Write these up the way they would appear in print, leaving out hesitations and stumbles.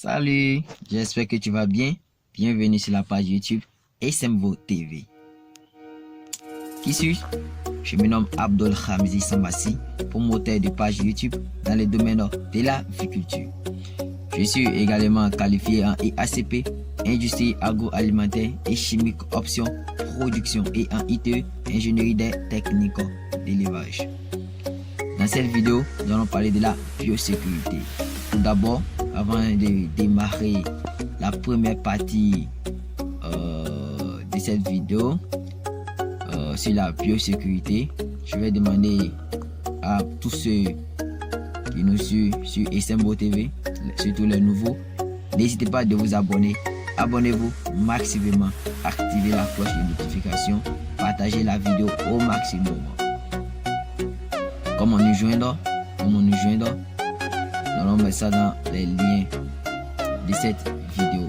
Salut, j'espère que tu vas bien. Bienvenue sur la page YouTube SMVO TV. Qui suis-je? Je me nomme Abdul Hamzi Sambassi, promoteur de page YouTube dans le domaine de la viculture. Je suis également qualifié en IACP, Industrie agroalimentaire et chimique option production et en ITE, Ingénierie des techniques d'élevage. Dans cette vidéo, nous allons parler de la biosécurité. Tout d'abord, avant de démarrer la première partie de cette vidéo sur la biosécurité, je vais demander à tous ceux qui nous suivent sur SMVO TV, surtout les nouveaux, n'hésitez pas de vous abonner. Abonnez-vous maximum, activez la cloche de notification, partagez la vidéo au maximum. Comment nous joindre? Nous allons mettre ça dans les liens de cette vidéo.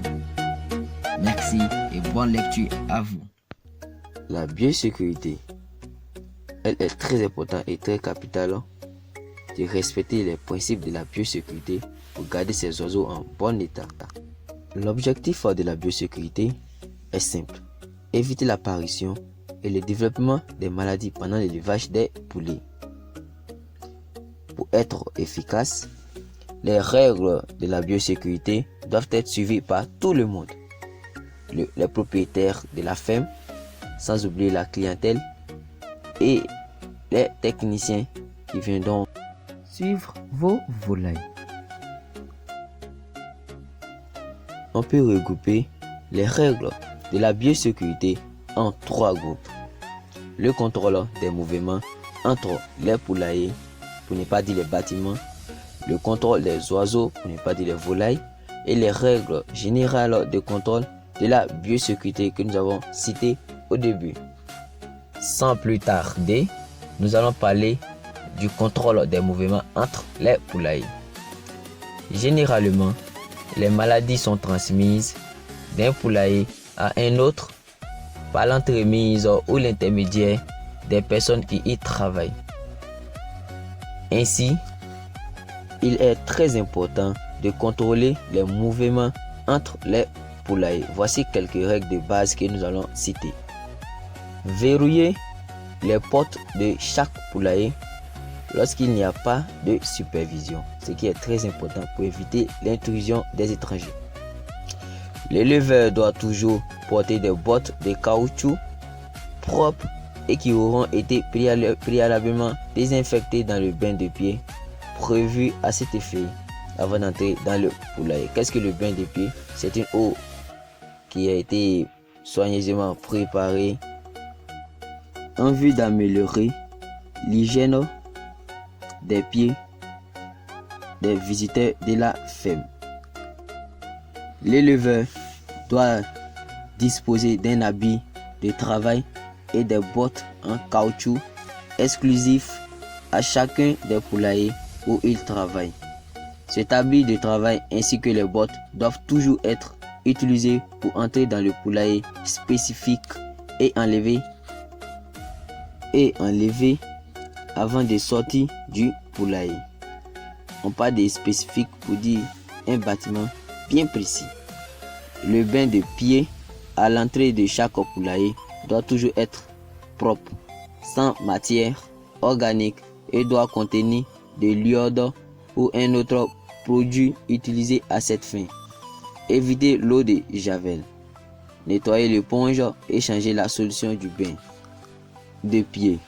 Merci et bonne lecture à vous. La biosécurité, elle est très importante et très capitale de respecter les principes de la biosécurité pour garder ces oiseaux en bon état. L'objectif de la biosécurité est simple: éviter l'apparition et le développement des maladies pendant l'élevage des poulets. Pour être efficace, les règles de la biosécurité doivent être suivies par tout le monde, les propriétaires de la ferme, sans oublier la clientèle et les techniciens qui viendront suivre vos volailles. On peut regrouper les règles de la biosécurité en 3 groupes. Le contrôle des mouvements entre les poulaillers, pour ne pas dire les bâtiments, le contrôle des oiseaux, pour ne pas dire les volailles, et les règles générales de contrôle de la biosécurité que nous avons citées au début. Sans plus tarder, nous allons parler du contrôle des mouvements entre les poulaillers. Généralement, les maladies sont transmises d'un poulailler à un autre par l'entremise ou l'intermédiaire des personnes qui y travaillent. Ainsi, il est très important de contrôler les mouvements entre les poulaillers. Voici quelques règles de base que nous allons citer. Verrouiller les portes de chaque poulailler lorsqu'il n'y a pas de supervision, ce qui est très important pour éviter l'intrusion des étrangers. L'éleveur doit toujours porter des bottes de caoutchouc propres et qui auront été préalablement désinfectées dans le bain de pied prévu à cet effet avant d'entrer dans le poulailler. Qu'est-ce que le bain de pied? C'est une eau qui a été soigneusement préparée en vue d'améliorer l'hygiène des pieds des visiteurs de la ferme. L'éleveur doit disposer d'un habit de travail et des bottes en caoutchouc exclusifs à chacun des poulaillers où il travaille. Cet habit de travail ainsi que les bottes doivent toujours être utilisés pour entrer dans le poulailler spécifique et enlever avant de sortir du poulailler. On parle de spécifique pour dire un bâtiment bien précis. Le bain de pied à l'entrée de chaque poulailler doit toujours être propre, sans matière organique et doit contenir de l'iode ou un autre produit utilisé à cette fin. Évitez l'eau de javel. Nettoyez l'éponge et changez la solution du bain de pied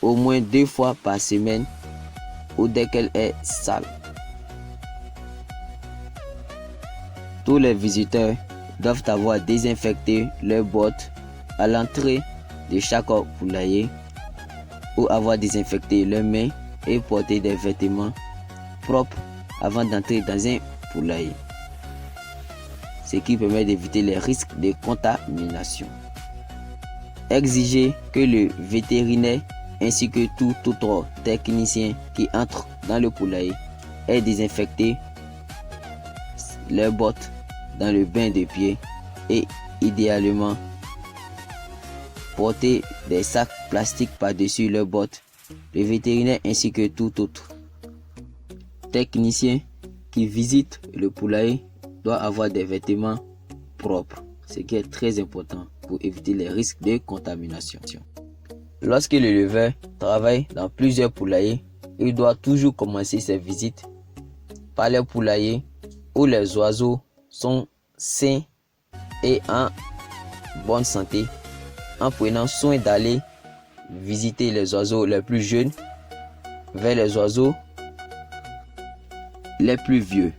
au moins 2 fois par semaine ou dès qu'elle est sale. Tous les visiteurs doivent avoir désinfecté leurs bottes à l'entrée de chaque poulailler ou avoir désinfecté leurs mains et porter des vêtements propres avant d'entrer dans un poulailler, ce qui permet d'éviter les risques de contamination. Exigez que le vétérinaire ainsi que tout autre technicien qui entre dans le poulailler ait désinfecté leurs bottes dans le bain de pied et idéalement porter des sacs plastiques par-dessus leurs bottes. Le vétérinaire ainsi que tout autre technicien qui visite le poulailler doit avoir des vêtements propres, ce qui est très important pour éviter les risques de contamination. Lorsque l'éleveur travaille dans plusieurs poulaillers, il doit toujours commencer ses visites par les poulaillers où les oiseaux sont sains et en bonne santé, en prenant soin d'aller visiter les oiseaux les plus jeunes vers les oiseaux les plus vieux,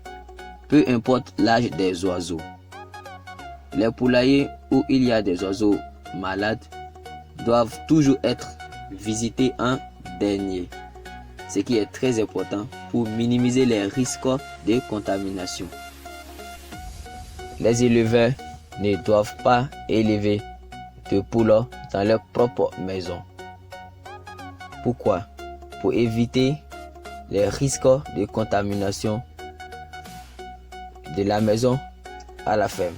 peu importe l'âge des oiseaux. Les poulaillers où il y a des oiseaux malades doivent toujours être visités en dernier, ce qui est très important pour minimiser les risques de contamination. Les éleveurs ne doivent pas élever de poules dans leur propre maison. Pourquoi? Pour éviter les risques de contamination de la maison à la ferme.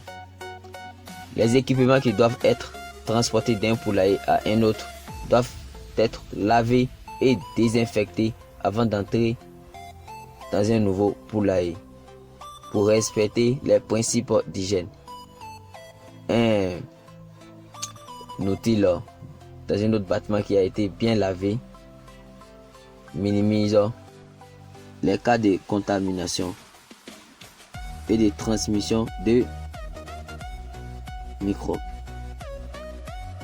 Les équipements qui doivent être transportés d'un poulailler à un autre doivent être lavés et désinfectés avant d'entrer dans un nouveau poulailler pour respecter les principes d'hygiène. Un outil dans un autre bâtiment qui a été bien lavé minimise les cas de contamination et de transmission de microbes.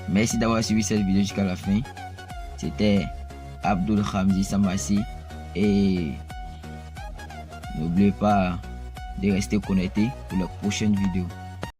Merci d'avoir suivi cette vidéo jusqu'à la fin. C'était Abdul Khamzi Sambassi et n'oubliez pas de rester connecté pour la prochaine vidéo.